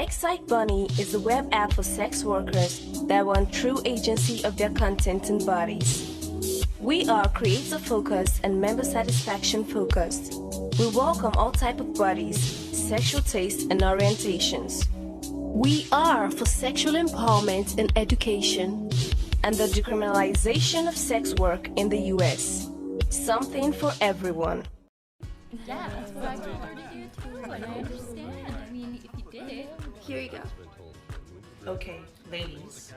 Excite Bunny is a web app for sex workers that want true agency of their content and bodies. We are creator focused and member satisfaction focused. We welcome all type of bodies, sexual tastes and orientations. We are for sexual empowerment and education and the decriminalization of sex work in the US. Something for everyone. Yeah, that's what I told her to do too, and I understand. I mean, if you did it. Here you go. Okay, ladies,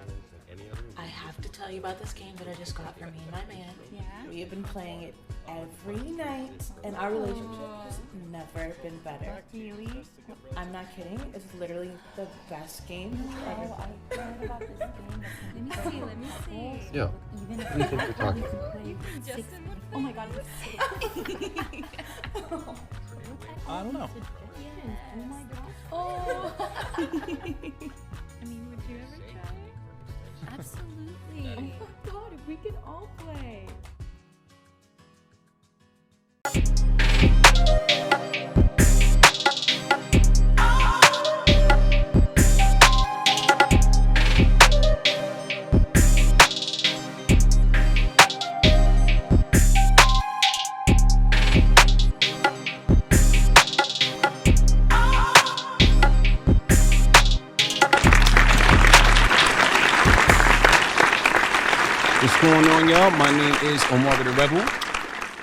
I have to tell you about this game that I just got for me and my man. Yeah? We have been playing it every night, and our relationship has never been better. Really? I'm not kidding. It's literally the best game ever. I heard about this game. Let me see. Yeah. Even What do you think you're talking about? Oh my god, it's I don't know. Oh my god. Oh! I mean, would you ever try? Absolutely. Oh my god, if we could all play. What's going on, y'all? My name is Omari the Rebel,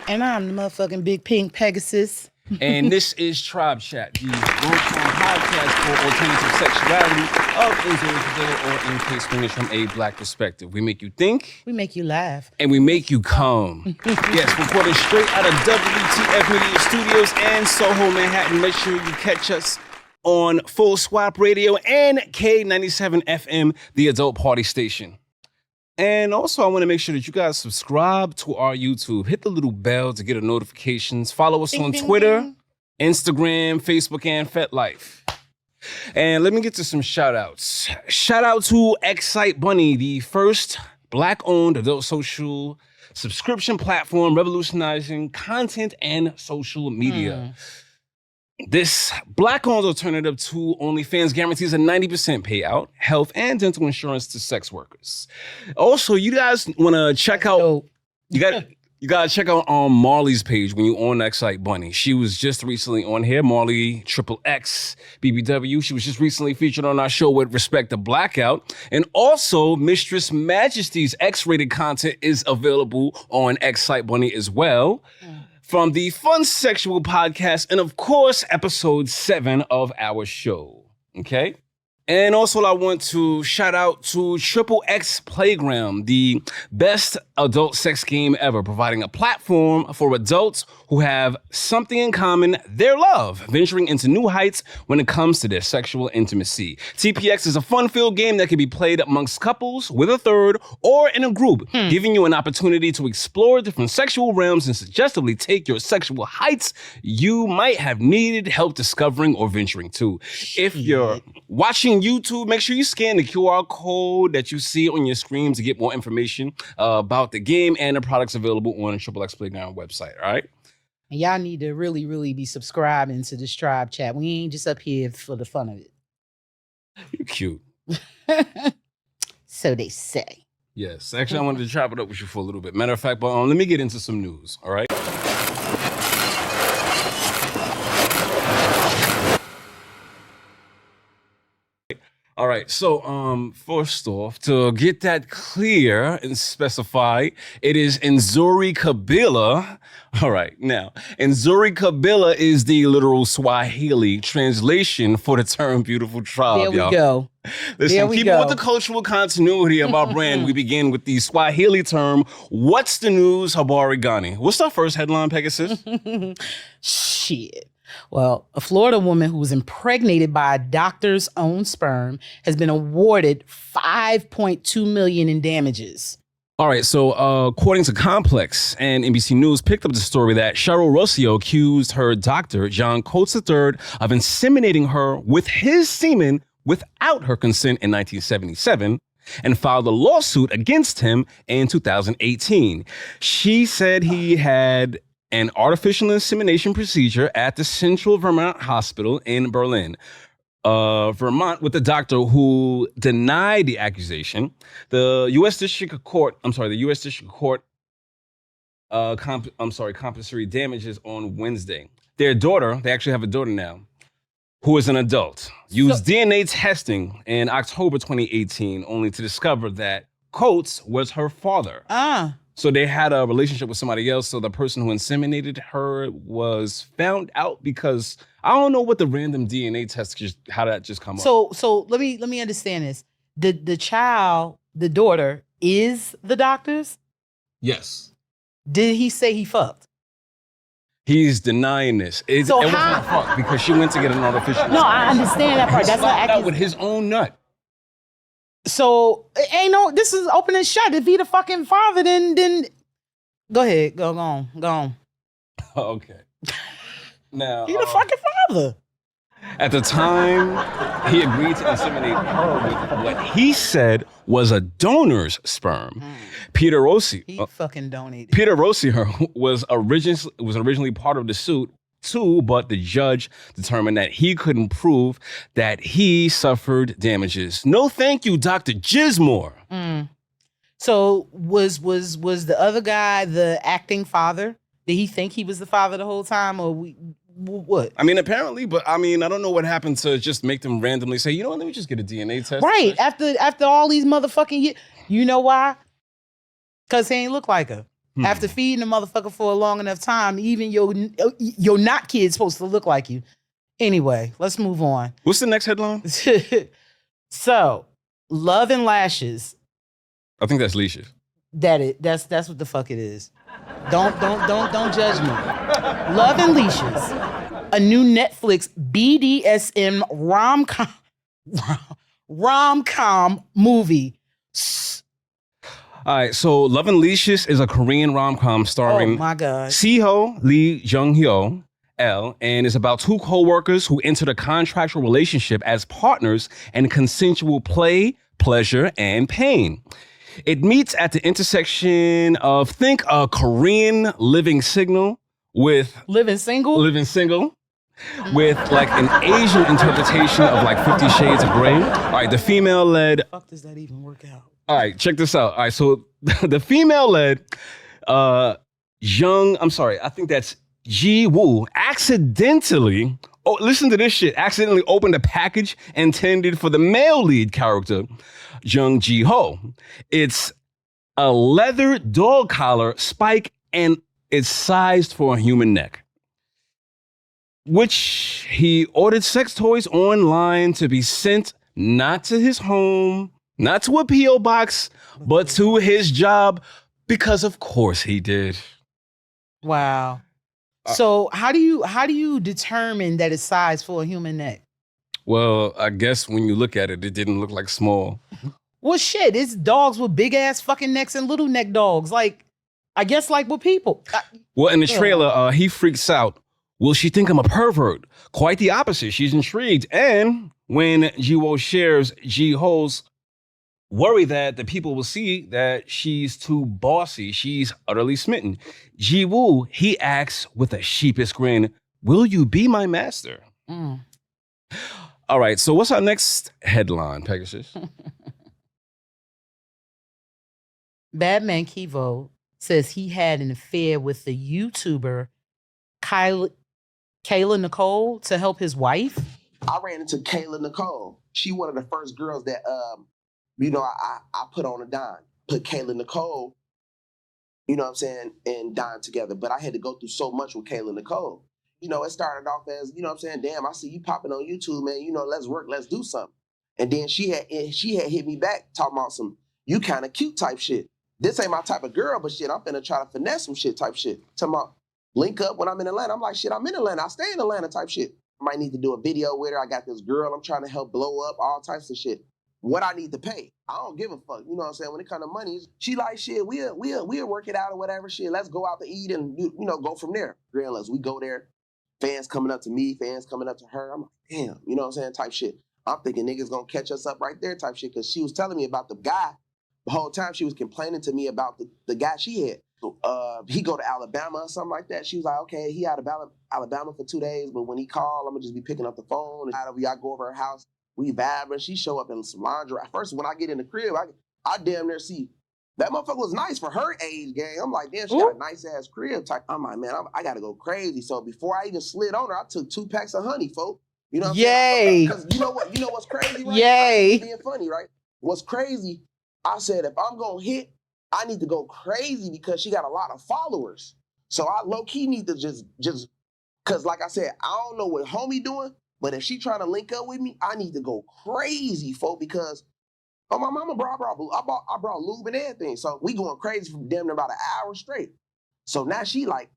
And I'm the motherfucking big pink Pegasus. and this is Tribechat, the long-form podcast for alternative sexuality of individual or in case English from a black perspective. We make you think, We make you laugh. and we make you come. Yes, recording straight out of WTF Media Studios and Soho, Manhattan. Make sure you catch us on Full Swap Radio and K97 FM, the adult party station. And also, I want to make sure that you guys subscribe to our YouTube. Hit the little bell to get notifications. Follow us on ding, Twitter, ding. Instagram, Facebook, and FetLife. And let me get to some shout-outs. Shout out to Excite Bunny, the first Black-owned adult social subscription platform revolutionizing content and social media. This Black-owned alternative to OnlyFans guarantees a 90% payout, health and dental insurance to sex workers. Also, you guys want to check out, So, you got to check out Marley's page when you on Excite Bunny. She was just recently on here, Marley XXX BBW. She was just recently featured on our show with Respect the Blackout. And also, Mistress Majesty's X-rated content is available on Excite Bunny as well. From the Fun Sexual Podcast, and of course, episode 7 of our show. Okay? And also, I want to shout out to Triple X Playground, the best adult sex game ever, providing a platform for adults who have something in common, their love, venturing into new heights when it comes to their sexual intimacy. TPX is a fun-filled game that can be played amongst couples, with a third, or in a group, giving you an opportunity to explore different sexual realms and suggestively take your sexual heights you might have needed help discovering or venturing to. If you're watching YouTube, make sure you scan the QR code that you see on your screen to get more information about the game and the products available on the Triple X Playground website, all right? and y'all need to really, really be subscribing to this tribe chat. We ain't just up here for the fun of You're cute. it. So they say. Yes, actually, I wanted to chop it up with you for a little bit. Matter of fact, but let me get into some news, all right? All right, so first off, to get that clear and specified, it is Nzuri Kabila. All right, now, Nzuri Kabila is the literal Swahili translation for the term beautiful tribe, There we y'all. go. Listen, There we keeping go. with the cultural continuity of our brand, we begin with the Swahili term, what's the news, Habari Gani? What's our first headline, Pegasus? Shit. Well, a Florida woman who was impregnated by a doctor's own sperm has been awarded $5.2 million in damages. All right, so according to Complex and NBC News, picked up the story that Cheryl Rossio accused her doctor, John Coates III, of inseminating her with his semen without her consent in 1977 and filed a lawsuit against him in 2018. She said he had an artificial insemination procedure at the Central Vermont Hospital in Berlin. Vermont with the doctor who denied the accusation. The U.S. District Court compensatory damages on Wednesday. Their daughter, they actually have a daughter now, who is an adult, used DNA testing in October 2018 only to discover that Coates was her father. So they had a relationship with somebody else. So the person who inseminated her was found out because I don't know what the random DNA test, how that just come up. So let me understand this. The child, the daughter, is the doctor's? Yes. Did he say he fucked? He's denying this. It wasn't fuck because she went to get an artificial. No, I understand that part. That's not out with his own nut. So this is open and shut. If he the fucking father, then go ahead, go on. Okay. Now he the fucking father. At the time, he agreed to inseminate her with what he said was a donor's sperm. Peter Rossi. He fucking donated. Peter Rossi was originally part of the suit too, but the judge determined that he couldn't prove that he suffered damages. No, thank you, Dr. Jizmore. So was the other guy the acting father? Did he think he was the father the whole time, or what? I mean, apparently, but I mean, I don't know what happened to just make them randomly say, you know what, let me just get a DNA test. Right, after all these motherfucking years. You know why? Because he ain't look like her. After feeding the motherfucker for a long enough time, even your not kid's supposed to look like you. Anyway, let's move on. What's the next headline? So, Love and Lashes. I think that's Leashes. That's what the fuck it is. Don't judge me. Love and Leashes, a new Netflix BDSM rom-com movie. All right, so Love and Leashes is a Korean rom-com starring Siho Lee Jung-hyo L, and is about two co-workers who entered a contractual relationship as partners in consensual play, pleasure, and pain. It meets at the intersection of, think a Korean living single with... Living single? Living single. With like an Asian interpretation of like 50 Shades of Grey. All right, the female-led... How the fuck does that even work out? All right, check this out. All right, so the female-led I think that's Ji Woo, accidentally, listen to this shit, accidentally opened a package intended for the male lead character, Jung Ji-ho. It's a leather dog collar spike and it's sized for a human neck, which he ordered sex toys online to be sent not to his home, not to a P.O. box, but to his job, because of course he did. Wow. So how do you determine that it's size for a human neck? Well, I guess when you look at it, it didn't look like small. Well, shit, it's dogs with big ass fucking necks and little neck dogs. Like, I guess like with people. Well, in the trailer, he freaks out. Will she think I'm a pervert? Quite the opposite. She's intrigued. And when Jiwo shares Ji-ho's worry that the people will see that she's too bossy, she's utterly smitten. Ji-woo, he asks with a sheepish grin, will you be my master? All right, so what's our next headline, Pegasus? Badman Kevo says he had an affair with the YouTuber Kayla Nicole to help his wife. I ran into Kayla Nicole. She one of the first girls that I put on a dime, put Kayla Nicole, and dime together. But I had to go through so much with Kayla Nicole. It started off as, damn, I see you popping on YouTube, man. Let's work, let's do something. And then she had hit me back talking about some, you kind of cute type shit. This ain't my type of girl, but shit, I'm finna try to finesse some shit type shit. Talking about link up when I'm in Atlanta. I'm like, shit, I'm in Atlanta. I stay in Atlanta type shit. I might need to do a video with her. I got this girl I'm trying to help blow up, all types of shit. What I need to pay. I don't give a fuck. You know what I'm saying? When it comes to money, she like, shit, we'll work it out or whatever. Shit, let's go out to eat and, go from there. Girls, we go there. Fans coming up to me, fans coming up to her. I'm like, damn, you know what I'm saying? Type shit. I'm thinking niggas gonna catch us up right there type shit, because she was telling me about the guy. The whole time she was complaining to me about the guy she had. he go to Alabama or something like that. She was like, okay, he out of Alabama for 2 days, but when he called, I'm gonna just be picking up the phone. And I go over her house, we vibing. She show up in some lingerie. First, when I get in the crib, I damn near see that motherfucker was nice for her age, gang. I'm like, damn, she got a nice ass crib type. I'm like, man, I gotta go crazy. So before I even slid on her, I took 2 packs of honey, folks. You know what I'm saying? Because you know what? You know what's crazy, right? Yay. Being funny, right? What's crazy, I said, if I'm gonna hit, I need to go crazy because she got a lot of followers. So I low-key need to just, cause like I said, I don't know what homie doing, but if she trying to link up with me, I need to go crazy, folk, because oh, my mama brought lube and everything. So we going crazy for damn near about an hour straight. So now she like,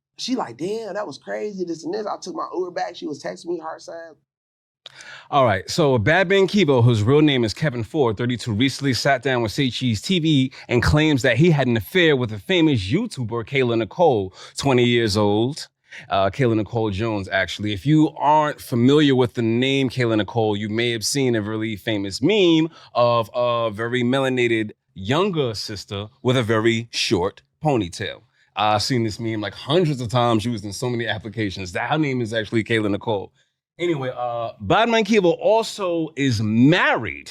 damn, that was crazy, this and this. I took my Uber back. She was texting me, heart signs. All right, so Badman Kevo, whose real name is Kevin Ford, 32, recently sat down with Say Cheese TV and claims that he had an affair with a famous YouTuber, Kayla Nicole, 20 years old. Kayla Nicole Jones, actually. If you aren't familiar with the name Kayla Nicole, you may have seen a really famous meme of a very melanated younger sister with a very short ponytail. I've seen this meme like hundreds of times used in so many applications. Her name is actually Kayla Nicole. Anyway, Badman Kevo also is married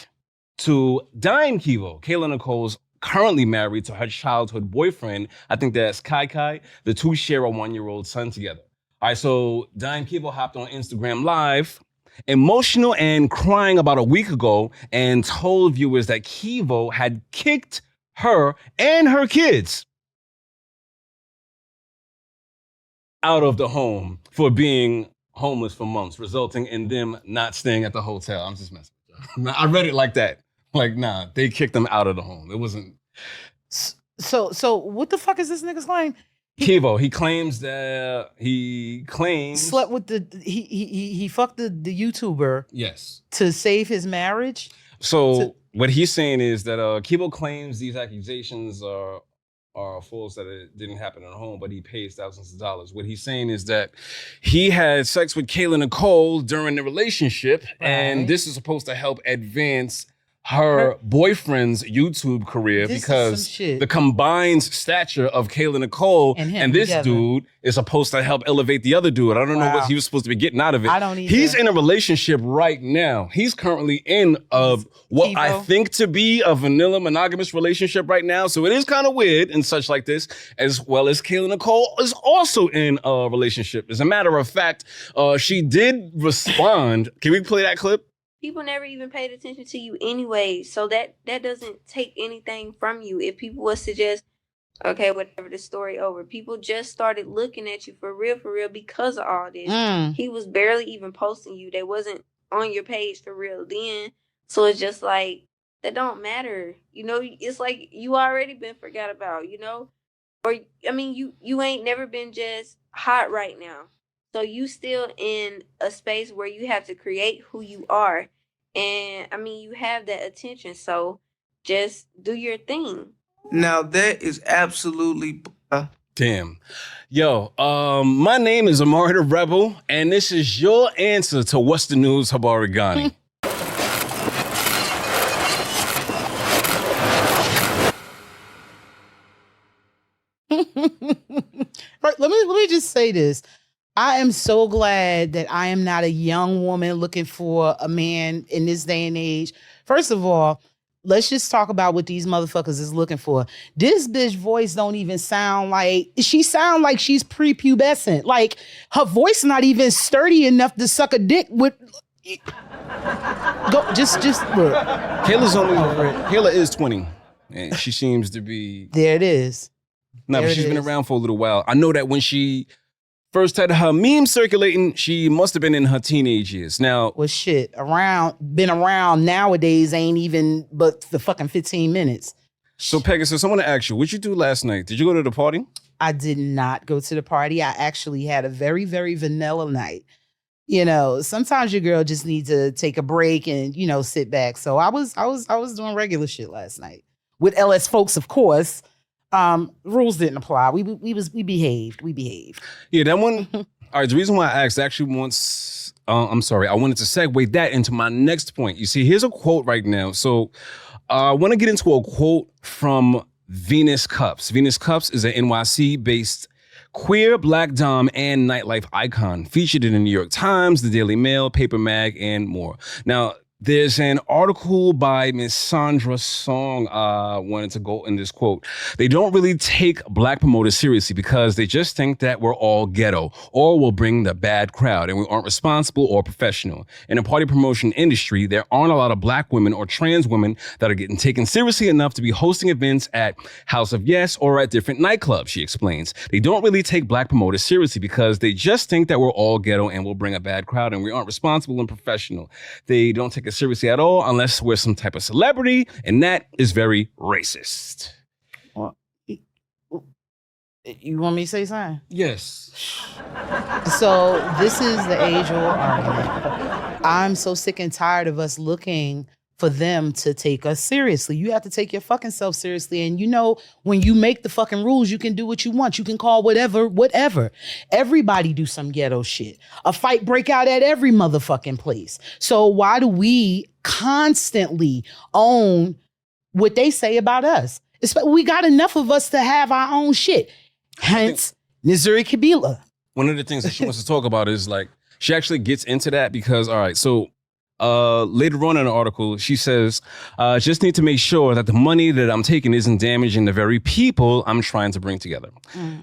to Dime Kevo. Kayla Nicole's currently married to her childhood boyfriend. I think that's Kai Kai. The two share a 1-year-old son together. All right, so Dime Kevo hopped on Instagram Live, emotional and crying about a week ago, and told viewers that Kevo had kicked her and her kids out of the home for being homeless for months, resulting in them not staying at the hotel. I'm just messing with you. I read it like that. Like, nah, they kicked them out of the home. It wasn't. So what the fuck is this nigga's claim? Kevo, he claims that slept with he fucked the YouTuber. Yes. To save his marriage. So what he's saying is that Kevo claims these accusations are false, that it didn't happen at home, but he pays thousands of dollars. What he's saying is that he had sex with Kayla Nicole during the relationship, and this is supposed to help advance her boyfriend's YouTube career because the combined stature of Kayla Nicole and this dude is supposed to help elevate the other dude. I don't know what he was supposed to be getting out of it. I don't either. He's in a relationship right now. He's currently in what I think to be a vanilla monogamous relationship right now. So it is kind of weird and such like this, as well as Kayla Nicole is also in a relationship. As a matter of fact, she did respond. Can we play that clip? People never even paid attention to you anyway, so that doesn't take anything from you. If people would suggest, okay, whatever, the story over, people just started looking at you for real because of all this. He was barely even posting you. They wasn't on your page for real then, so it's just like, that don't matter. You know, it's like you already been forgot about, you know? Or, I mean, you ain't never been just hot right now. So you still in a space where you have to create who you are. And I mean, you have that attention. So just do your thing. Now that is absolutely... Damn. Yo, my name is Omari the Rebel, and this is your answer to What's the News, Habari Gani. Right, let me just say this. I am so glad that I am not a young woman looking for a man in this day and age. First of all, let's just talk about what these motherfuckers is looking for. This bitch voice don't even sound like, she sound like she's prepubescent. Like her voice not even sturdy enough to suck a dick with. Go, just look. Kayla is 20, and she seems to be. There it is. No, but she's been around for a little while. I know that when she first had her meme circulating, she must have been in her teenage years. Now, well, shit, been around nowadays ain't even but the fucking 15 minutes. So Pegasus, I want to ask you, what'd you do last night? Did you go to the party? I did not go to the party. I actually had a very, very vanilla night. You know, sometimes your girl just needs to take a break and, you know, sit back. So I was doing regular shit last night with LS folks, of course. Rules didn't apply. We behaved. Yeah, that one. All right. The reason why I asked actually I wanted to segue that into my next point. You see, here's a quote right now. So I want to get into a quote from Venus Cups. Venus Cups is an NYC-based queer, black dom, and nightlife icon, featured in the New York Times, the Daily Mail, Paper Mag, and more. Now, there's an article by Miss Sandra Song. Wanted to go in this quote. They don't really take black promoters seriously because they just think that we're all ghetto or will bring the bad crowd and we aren't responsible or professional. In the party promotion industry, there aren't a lot of black women or trans women that are getting taken seriously enough to be hosting events at House of Yes or at different nightclubs, she explains. They don't really take black promoters seriously because they just think that we're all ghetto and will bring a bad crowd and we aren't responsible and professional. They don't take seriously at all unless we're some type of celebrity, and that is very racist. Well, you want me to say something? Yes. So this is the age-old argument. I'm so sick and tired of us looking for them to take us seriously. You have to take your fucking self seriously. And you know, when you make the fucking rules, you can do what you want. You can call whatever. Everybody do some ghetto shit. A fight break out at every motherfucking place. So why do we constantly own what they say about us? We got enough of us to have our own shit. Hence, Nizuri Kabila. One of the things that she wants to talk about is like, she actually gets into that because, all right, so later on in the article, she says, just need to make sure that the money that I'm taking isn't damaging the very people I'm trying to bring together.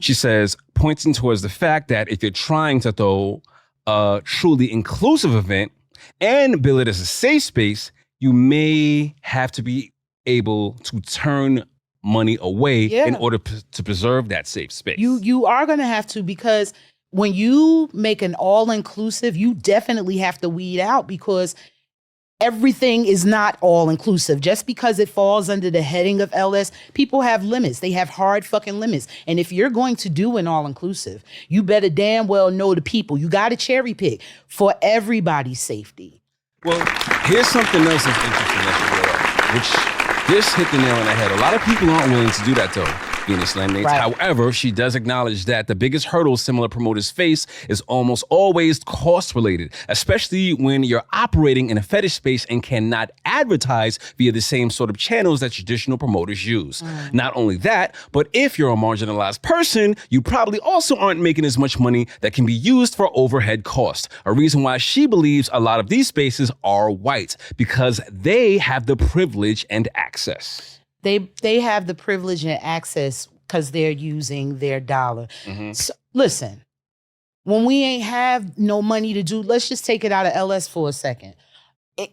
She says, pointing towards the fact that if you're trying to throw a truly inclusive event and bill it as a safe space, you may have to be able to turn money away in order to preserve that safe space. You are going to have to, because when you make an all-inclusive, you definitely have to weed out, because everything is not all-inclusive. Just because it falls under the heading of LS, people have limits. They have hard fucking limits. And if you're going to do an all-inclusive, you better damn well know the people. You got to cherry pick for everybody's safety. Well, here's something else that's interesting that you brought up, which this hit the nail on the head. A lot of people aren't willing to do that, though, Venus Landmates. Right. However, she does acknowledge that the biggest hurdle similar promoters face is almost always cost-related, especially when you're operating in a fetish space and cannot advertise via the same sort of channels that traditional promoters use. Not only that, but if you're a marginalized person, you probably also aren't making as much money that can be used for overhead costs. A reason why she believes a lot of these spaces are white, because they have the privilege and access. They have the privilege and access because they're using their dollar. So, listen, when we ain't have no money to do, let's just take it out of LS for a second.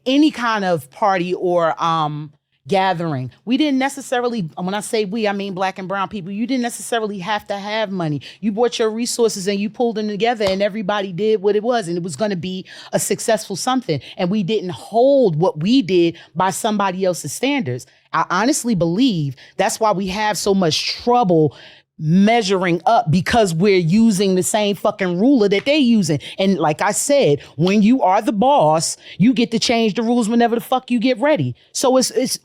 Any kind of party or gathering, we didn't necessarily, when I say we, I mean black and brown people, you didn't necessarily have to have money. You brought your resources and you pulled them together and everybody did what it was, and it was going to be a successful something. And we didn't hold what we did by somebody else's standards. I honestly believe that's why we have so much trouble measuring up, because we're using the same fucking ruler that they using. And like I said, when you are the boss, you get to change the rules whenever the fuck you get ready. So it's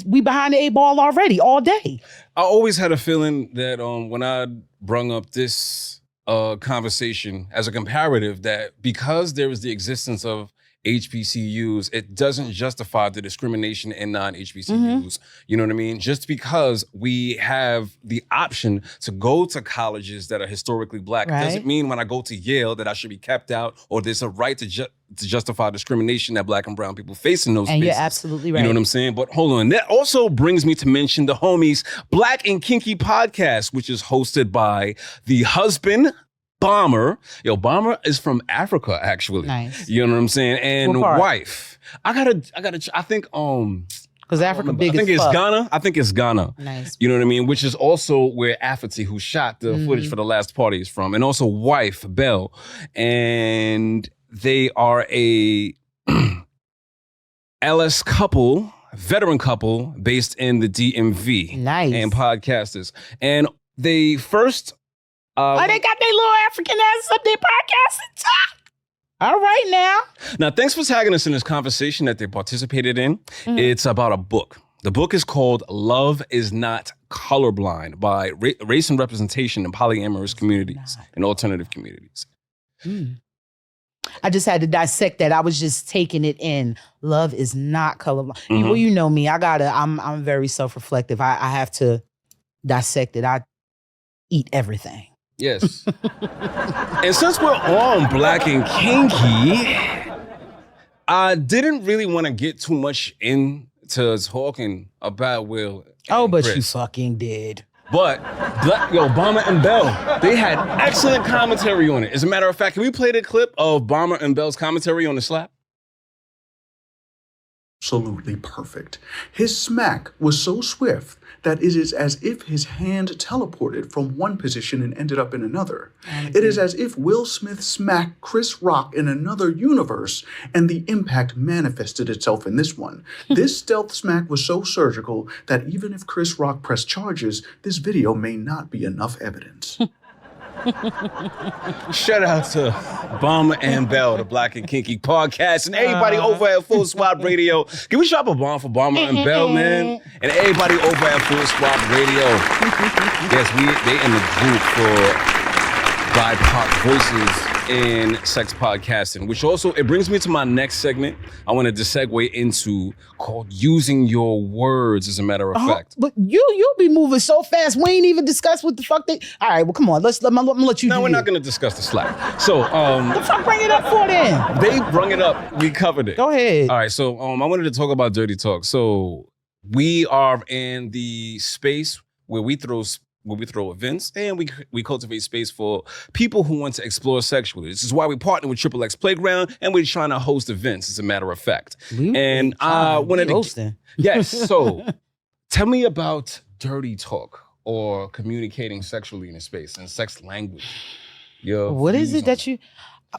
we behind the 8 ball already all day. I always had a feeling that when I brung up this conversation as a comparative, that because there is the existence of HBCUs, it doesn't justify the discrimination in non-HBCUs. You know what I mean? Just because we have the option to go to colleges that are historically black doesn't mean when I go to Yale that I should be kept out, or there's a right to justify discrimination that black and brown people face in those spaces. And you're absolutely right. You know what I'm saying? But hold on. That also brings me to mention the homies Black and Kinky Podcast, which is hosted by the husband, Bomber. Bomber is from Africa, actually. Nice. You know what I'm saying? And wife. I think because Africa big I think as it's fuck. Ghana. I think it's Ghana. Nice. You know what I mean? Which is also where Afati, who shot the footage for the last party, is from. And also wife, Belle. And they are a LS couple, veteran couple based in the DMV. Nice. And podcasters. And they first they got their little African asses up there podcasting. All right now. Now, thanks for tagging us in this conversation that they participated in. It's about a book. The book is called Love is Not Colorblind by Race and Representation in Polyamorous Communities and Alternative Communities. I just had to dissect that. I was just taking it in. Love is not colorblind. Well, you know me. I'm very self-reflective. I have to dissect it. I eat everything. Yes. And since we're on Black and Kinky, I didn't really want to get too much into talking about Will. Oh, but Chris. you fucking did. But Obama and Bell, they had excellent commentary on it. As a matter of fact, can we play the clip of Obama and Bell's commentary on the slap? Absolutely perfect. His smack was so swift that it is as if his hand teleported from one position and ended up in another. It is as if Will Smith smacked Chris Rock in another universe and the impact manifested itself in this one. This stealth smack was so surgical that even if Chris Rock pressed charges, this video may not be enough evidence. Shout out to Obama and Bell, the Black and Kinky Podcast, and everybody over at Full Swap Radio. Can we drop a bomb for Obama and Bell, man? And everybody over at Full Swap Radio. Yes, they in the group for BIPOC Voices in Sex Podcasting, which also, it brings me to my next segment I wanted to segue into, called Using Your Words, as a matter of fact. But you'll be moving so fast. We ain't even discussed what the fuck they... All right, well, come on. Let you No, do we're it. not going to discuss the slap. So, The fuck bring it up for then? they brung it up. We covered it. Go ahead. All right, so I wanted to talk about Dirty Talk. So we are in the space where we throw events, and we cultivate space for people who want to explore sexually. This is why we partner with Triple X Playground, and we're trying to host events, as a matter of fact. And I wanted to... Yes, so tell me about Dirty Talk, or communicating sexually in a space, and sex language. What is it that you...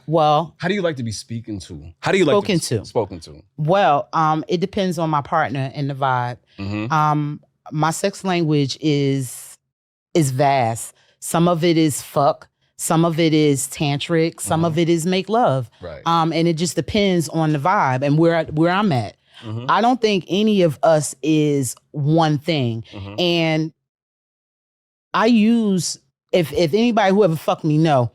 Well... How do you like to be spoken to? How do you like to be spoken to? Well, it depends on my partner and the vibe. My sex language is vast. Some of it is fuck. Some of it is tantric. Some of it is make love. Right. And it just depends on the vibe and where I'm at. I don't think any of us is one thing. And I use, if anybody who ever fucked me know,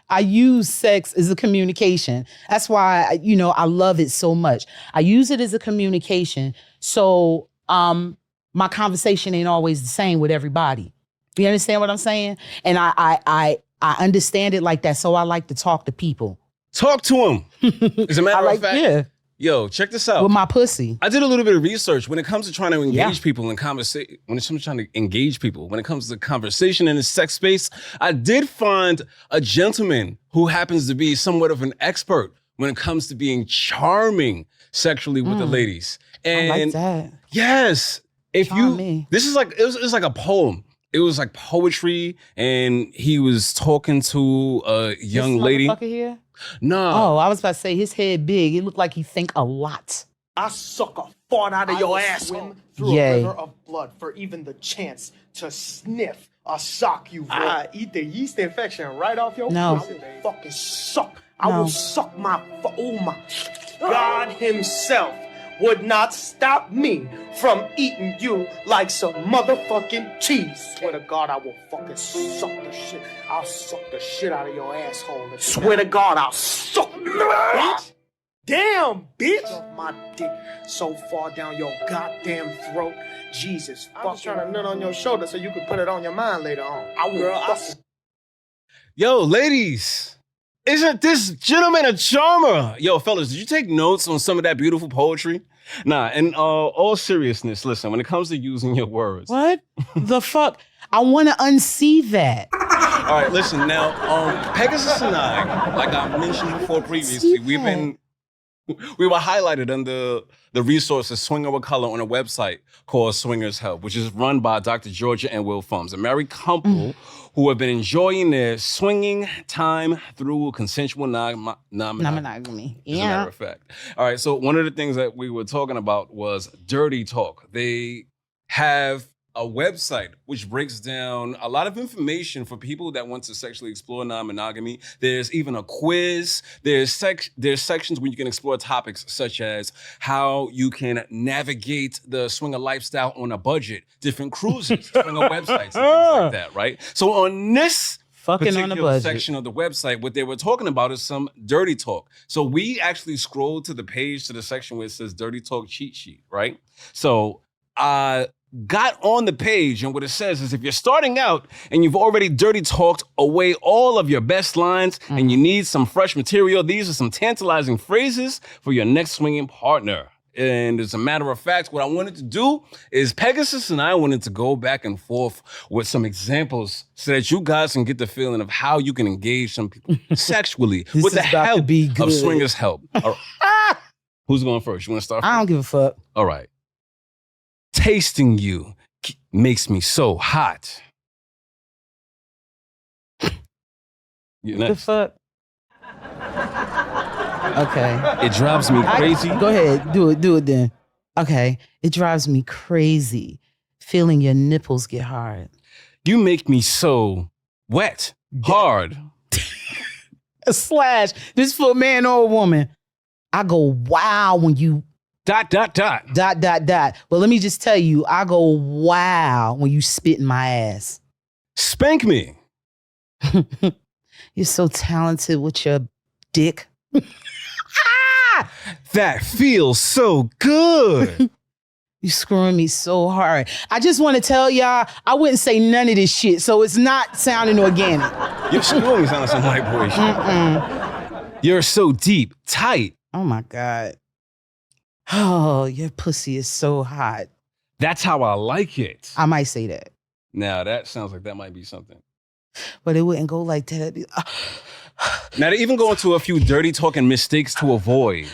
I use sex as a communication. That's why, I love it so much. I use it as a communication. So, my conversation ain't always the same with everybody. You understand what I'm saying? And I understand it like that, so I like to talk to people. Talk to them. As a matter of fact, yeah. Yo, check this out. With my pussy. I did a little bit of research when it comes to trying to engage people in conversation. When it comes to conversation in the sex space, I did find a gentleman who happens to be somewhat of an expert when it comes to being charming sexually with the ladies. And I like that. Yes. This is like, it was like a poem. It was like poetry, and he was talking to a young lady. This motherfucker here? No. Oh, I was about to say his head big. It looked like he think a lot. I suck a fart out of your asshole through a river of blood for even the chance to sniff a sock you wrote. I eat the yeast infection right off your pussy. I will fucking suck. I will suck my... Oh my... God himself would not stop me from eating you like some motherfucking cheese. Swear to God, I will fucking suck the shit. I'll suck the shit out of your asshole. Swear to God, I'll suck you, bitch. Damn, bitch. My dick so far down your goddamn throat. Jesus, I'm just trying to nut on your shoulder so you can put it on your mind later on. I will. Yo, ladies. Isn't this gentleman a charmer? Yo, fellas, did you take notes on some of that beautiful poetry? Nah, in all seriousness, listen, when it comes to using your words. What the fuck? I want to unsee that. All right, listen, now, Pegasus and I, like I mentioned before previously, we were highlighted under the resources Swinger with Color on a website called Swingers Help, which is run by Dr. Georgia and Will Fums, a married couple who have been enjoying their swinging time through consensual non-monogamy. As a matter of fact. All right, so one of the things that we were talking about was Dirty Talk. They have a website which breaks down a lot of information for people that want to sexually explore non-monogamy. There's even a quiz. There's sections where you can explore topics such as how you can navigate the swinger lifestyle on a budget, different cruises, swinger websites, and things like that, right? So on this Fucking on the particular budget. section of the website, what they were talking about is some dirty talk. So we actually scrolled to the page, to the section where it says dirty talk cheat sheet, right? So I got on the page, and what it says is if you're starting out and you've already dirty talked away all of your best lines and you need some fresh material, these are some tantalizing phrases for your next swinging partner. And as a matter of fact, what I wanted to do is Pegasus and I wanted to go back and forth with some examples so that you guys can get the feeling of how you can engage some people sexually with the help of swingers help. All right. Who's going first? You want to start first? I don't give a fuck. All right. Tasting you makes me so hot. You What the fuck? Okay. It drives me crazy. Go ahead. Do it then. Okay. It drives me crazy feeling your nipples get hard. You make me so wet, hard. A slash. This for a man or a woman. I go, wow, when you... ... But let me just tell you, I go, wow, when you spit in my ass. Spank me. You're so talented with your dick. That feels so good. You screwing me so hard. I just want to tell y'all, I wouldn't say none of this shit, so it's not sounding organic. You're screwing me sounding some white boy shit. You're so deep, tight. Oh my God. Oh, your pussy is so hot. That's how I like it. I might say that. Now, that sounds like that might be something. But it wouldn't go like that. It'd be, Now, they even go into a few dirty talking mistakes to avoid.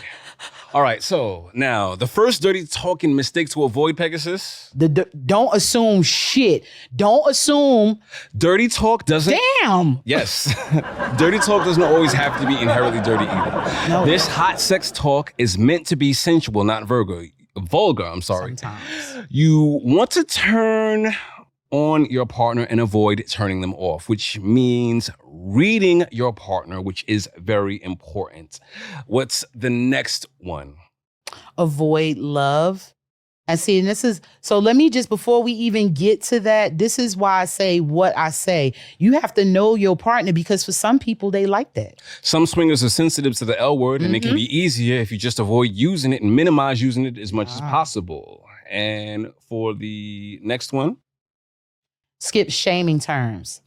All right, so now the first dirty talking mistake to avoid, Pegasus. Don't assume shit. Don't assume. Dirty talk doesn't. Damn. Yes. Dirty talk doesn't always have to be inherently dirty either. No. This hot sex talk is meant to be sensual, not vulgar. Sometimes. You want to turn on your partner and avoid turning them off, which means reading your partner, which is very important. What's the next one? Avoid love. And see, and this is, so let me just, before we even get to that, this is why I say what I say. You have to know your partner, because for some people, they like that. Some swingers are sensitive to the L word, and it can be easier if you just avoid using it and minimize using it as much as possible. And for the next one, skip shaming terms.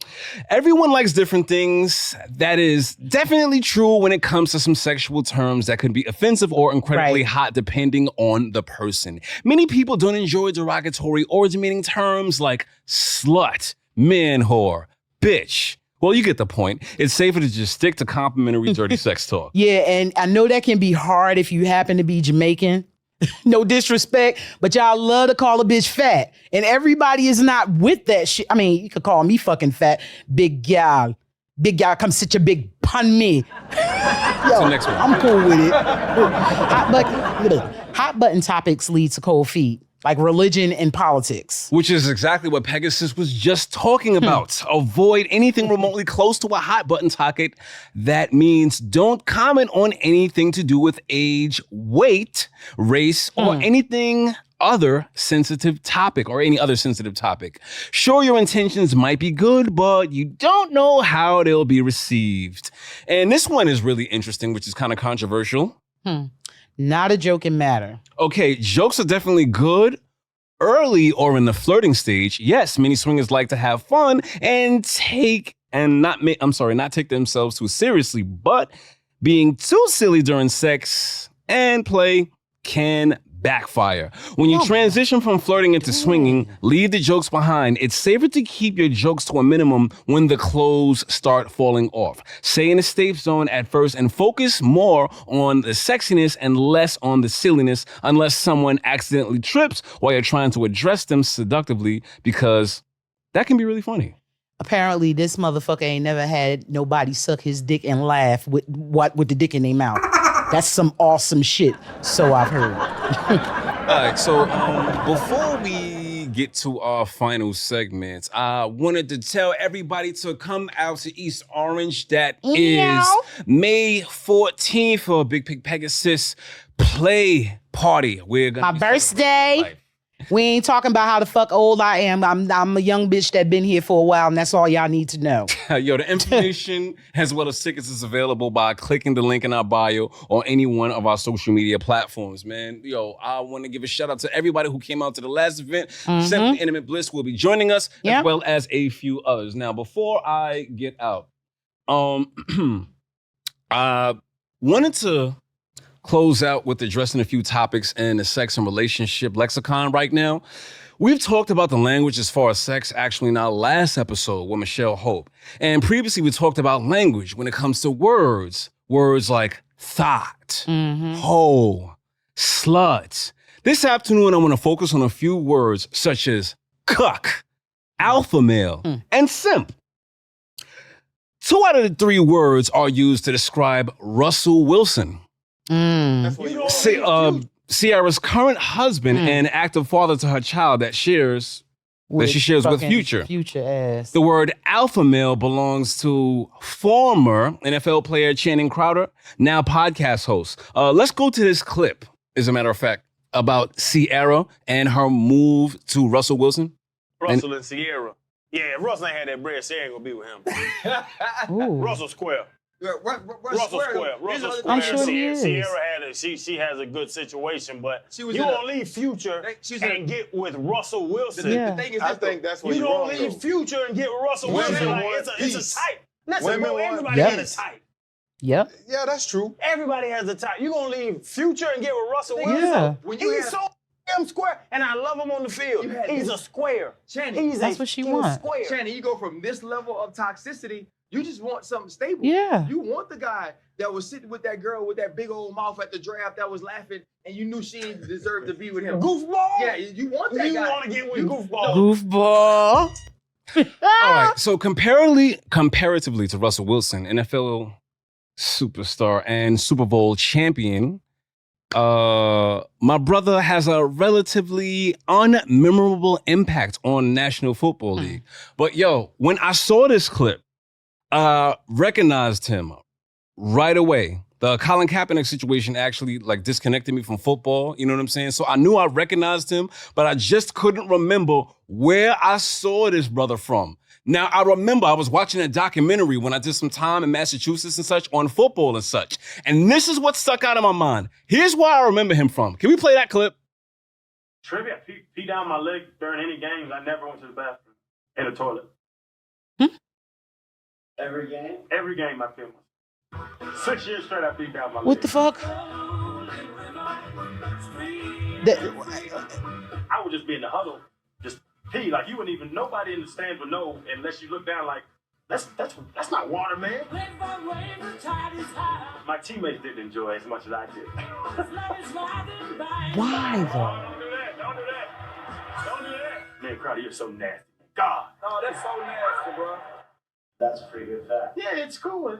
Everyone likes different things. That is definitely true when it comes to some sexual terms that could be offensive or incredibly hot depending on the person. Many people don't enjoy derogatory or demeaning terms like slut, man whore, bitch. Well, you get the point. It's safer to just stick to complimentary dirty sex talk. Yeah, and I know that can be hard if you happen to be Jamaican. No disrespect, but y'all love to call a bitch fat. And everybody is not with that shit. I mean, you could call me fucking fat. Big gal. Big gal, come sit your big pun me. Yo, the next one. I'm cool with it. Hot button topics lead to cold feet, like religion and politics. Which is exactly what Pegasus was just talking about. Avoid anything remotely close to a hot button topic. That means don't comment on anything to do with age, weight, race, or anything other sensitive topic or any other sensitive topic. Sure, your intentions might be good, but you don't know how they'll be received. And this one is really interesting, which is kind of controversial. Not a joking matter. Okay, jokes are definitely good early or in the flirting stage. Yes, many swingers like to have fun and not take themselves too seriously, but being too silly during sex and play can backfire. When you transition from flirting into swinging, leave the jokes behind. It's safer to keep your jokes to a minimum when the clothes start falling off. Stay in a safe zone at first and focus more on the sexiness and less on the silliness, unless someone accidentally trips while you're trying to address them seductively, because that can be really funny. Apparently, this motherfucker ain't never had nobody suck his dick and laugh with the dick in their mouth. That's some awesome shit, so I've heard. All right, so before we get to our final segments, I wanted to tell everybody to come out to East Orange. That is May 14th for Big Pig Pegasus Play Party. We're gonna my birthday. We ain't talking about how the fuck old I am. I'm a young bitch that been here for a while, and that's all y'all need to know. Yo, the information as well as tickets is available by clicking the link in our bio or any one of our social media platforms, man. Yo, I want to give a shout out to everybody who came out to the last event. Seventh Intimate Bliss will be joining us, as well as a few others. Now, before I get out, I wanted to close out with addressing a few topics in the sex and relationship lexicon right now. We've talked about the language as far as sex actually in our last episode with Michelle Hope. And previously we talked about language when it comes to words. Words like thought, hoe, slut. This afternoon I want to focus on a few words such as cuck, alpha male, and simp. 2 out of the 3 words are used to describe Russell Wilson, Ciara's current husband and active father to her child that she shares with Future. Future ass. The word alpha male belongs to former NFL player Channing Crowder, now podcast host. Let's go to this clip, as a matter of fact, about Ciara and her move to Russell Wilson. Russell and Ciara. Yeah, if Russell ain't had that bread, Ciara ain't gonna be with him. Russell Square. Russell Square. I'm sure he is. Ciara she has a good situation, but you don't leave Future and get with Russell Wilson. The thing is, I think that's what you don't leave Future and get with Russell Wilson. Like, it's a type. Listen, bro, everybody has a type. Yep. Yeah, that's true. Everybody has a type. You gonna leave Future and get with Russell Wilson? Yeah. He's so damn square, and I love him on the field. He's a square. Channing, that's what she wants. Channing, you go from this level of toxicity. You just want something stable. Yeah. You want the guy that was sitting with that girl with that big old mouth at the draft that was laughing, and you knew she deserved to be with him. Goofball? Yeah, you want that guy. You want to get with Goofball. Goofball. All right, so comparatively to Russell Wilson, NFL superstar and Super Bowl champion, my brother has a relatively unmemorable impact on National Football League. But yo, when I saw this clip, recognized him right away. The Colin Kaepernick situation actually disconnected me from football. You know what I'm saying? So I knew I recognized him, but I just couldn't remember where I saw this brother from. Now, I remember I was watching a documentary when I did some time in Massachusetts and such on football and such. And this is what stuck out of my mind. Here's where I remember him from. Can we play that clip? Trivia, pee down my leg during any games. I never went to the bathroom in the toilet. Every game? Every game I peed. 6 years straight I peed down my leg. What the fuck? I would just be in the huddle, just pee. Like you wouldn't even, nobody in the stands would know unless you look down like, that's not water, man. My teammates didn't enjoy it as much as I did. Why though? Don't do that. Don't do that. Don't do that. Man, Crowder, you're so nasty. God. Oh, that's so nasty, bro. That's a pretty good fact. Yeah, it's cool.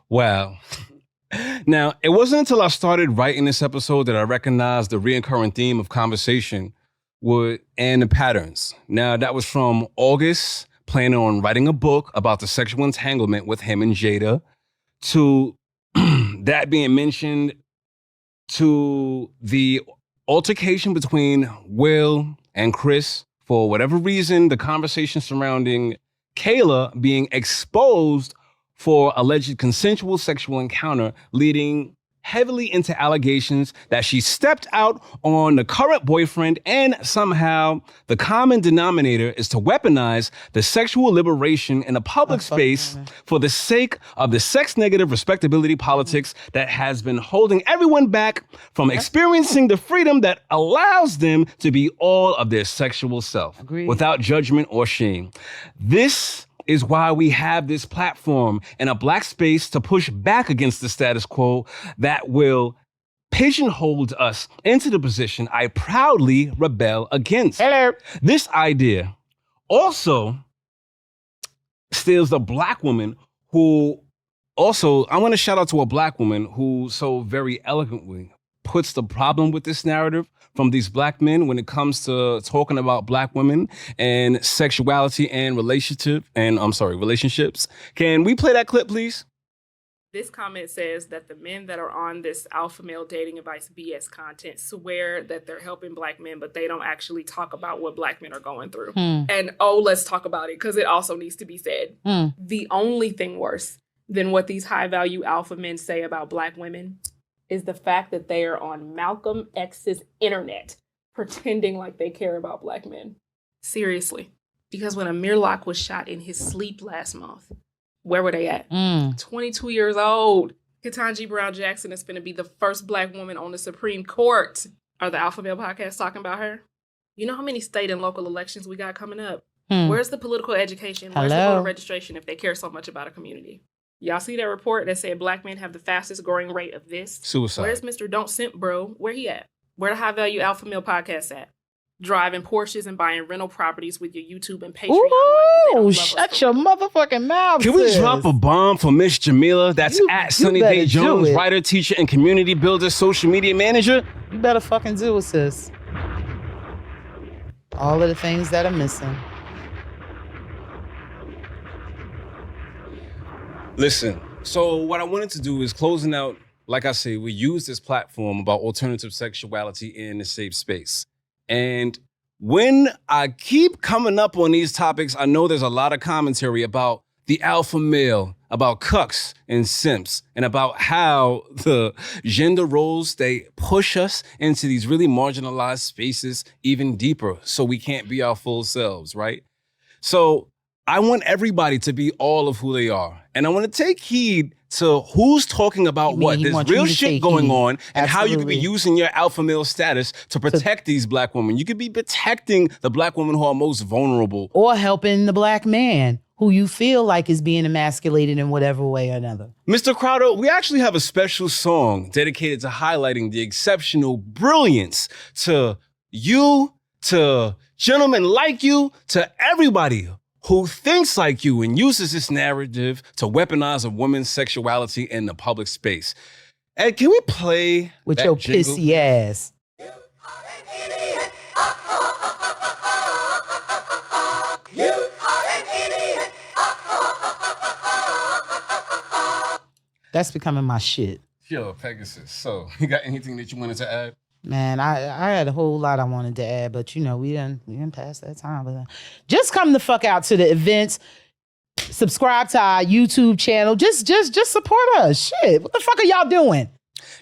Wow. Now, it wasn't until I started writing this episode that I recognized the recurring theme of conversation and the patterns. Now, that was from August, planning on writing a book about the sexual entanglement with him and Jada, to that being mentioned, to the altercation between Will and Chris. For whatever reason, the conversation surrounding Kayla being exposed for alleged consensual sexual encounter, leading heavily into allegations that she stepped out on the current boyfriend, and somehow the common denominator is to weaponize the sexual liberation in a public space for the sake of the sex-negative respectability politics that has been holding everyone back from experiencing the freedom that allows them to be all of their sexual self without judgment or shame. This is why we have this platform and a black space to push back against the status quo that will pigeonhole us into the position I proudly rebel against. Hello. This idea also steals a black woman who also, I want to shout out to a black woman who so very eloquently puts the problem with this narrative from these black men when it comes to talking about black women and sexuality and relationships. Can we play that clip, please? This comment says that the men that are on this alpha male dating advice BS content swear that they're helping Black men, but they don't actually talk about what Black men are going through. And let's talk about it, because it also needs to be said. The only thing worse than what these high-value alpha men say about Black women is the fact that they are on Malcolm X's internet pretending like they care about Black men. Seriously. Because when Amir Locke was shot in his sleep last month, where were they at? 22 years old. Ketanji Brown Jackson is going to be the first Black woman on the Supreme Court. Are the Alpha Male Podcast talking about her? You know how many state and local elections we got coming up? Where's the political education? Where's the voter registration if they care so much about a community? Y'all see that report that said Black men have the fastest growing rate of this? Suicide. Where's Mr. Don't Simp Bro? Where he at? Where the High Value Alpha Male Podcast at? Driving Porsches and buying rental properties with your YouTube and Patreon money. Ooh, shut your motherfucking mouth. Can we drop a bomb for Miss Jamila? That's at Sunny Day Jones, writer, teacher, and community builder, social media manager. You better fucking do it, sis. All of the things that are missing. Listen, so what I wanted to do is closing out, like I say, we use this platform about alternative sexuality in a safe space. And when I keep coming up on these topics, I know there's a lot of commentary about the alpha male, about cucks and simps, and about how the gender roles, they push us into these really marginalized spaces even deeper so we can't be our full selves, right? So I want everybody to be all of who they are. And I want to take heed to who's talking about what. There's real shit going on and how you could be using your alpha male status to protect these Black women. You could be protecting the Black women who are most vulnerable. Or helping the Black man who you feel like is being emasculated in whatever way or another. Mr. Crowder, we actually have a special song dedicated to highlighting the exceptional brilliance to you, to gentlemen like you, to everybody who thinks like you and uses this narrative to weaponize a woman's sexuality in the public space. Ed, can we play with your jingle? pissy ass? That's becoming my shit. Yo, Pegasus. So, you got anything that you wanted to add? Man, I had a whole lot I wanted to add, but you know, we didn't pass that time. But just come the fuck out to the events. Subscribe to our YouTube channel. Just support us. Shit, what the fuck are y'all doing?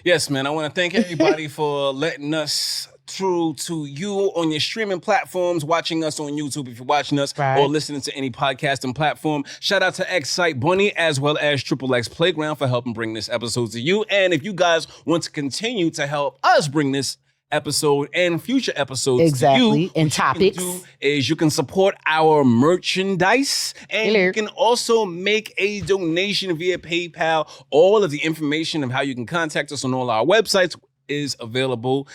Yes, man. I want to thank everybody for letting us through to you on your streaming platforms, watching us on YouTube if you're watching us, or listening to any podcasting platform. Shout out to Excite Bunny as well as XXX Playground for helping bring this episode to you. And if you guys want to continue to help us bring this episode and future episodes to you, and topics, you can support our merchandise, and you can also make a donation via PayPal. All of the information of how you can contact us on all our websites is available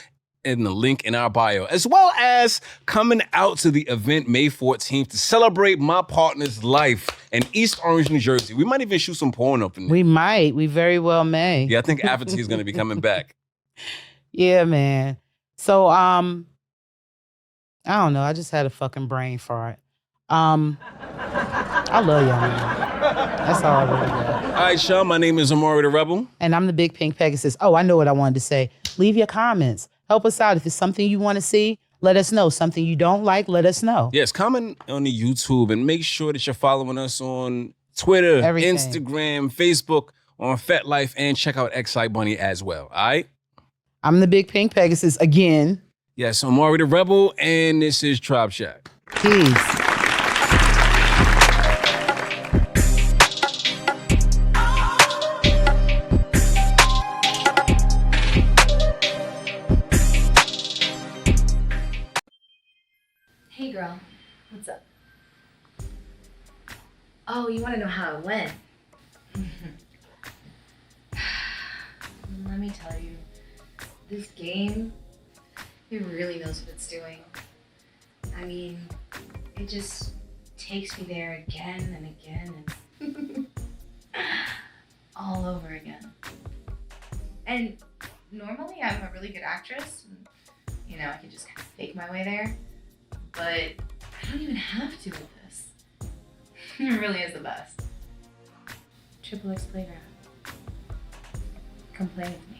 in the link in our bio, as well as coming out to the event May 14th to celebrate my partner's life in East Orange, New Jersey. We might even shoot some porn up in there. We might. We very well may. Yeah, I think Avatar is going to be coming back. Yeah, man. So, I don't know. I just had a fucking brain fart. I love y'all, man. That's all I really got. All right, Sean, my name is Omari the Rebel. And I'm the Big Pink Pegasus. Oh, I know what I wanted to say. Leave your comments. Help us out. If it's something you want to see, let us know. Something you don't like, let us know. Yes, comment on the YouTube and make sure that you're following us on Twitter, Instagram, Facebook, on FetLife, and check out Excite Bunny as well. All right? I'm the Big Pink Pegasus again. Yes, Omari the Rebel, and this is Tribechat. Peace. Hey girl, what's up? Oh, you want to know how it went? Let me tell you, this game, it really knows what it's doing. I mean, it just takes me there again and again and all over again. And normally I'm a really good actress. And, you know, I can just kind of fake my way there. But I don't even have to with this. It really is the best. XXX Playground. Come play with me.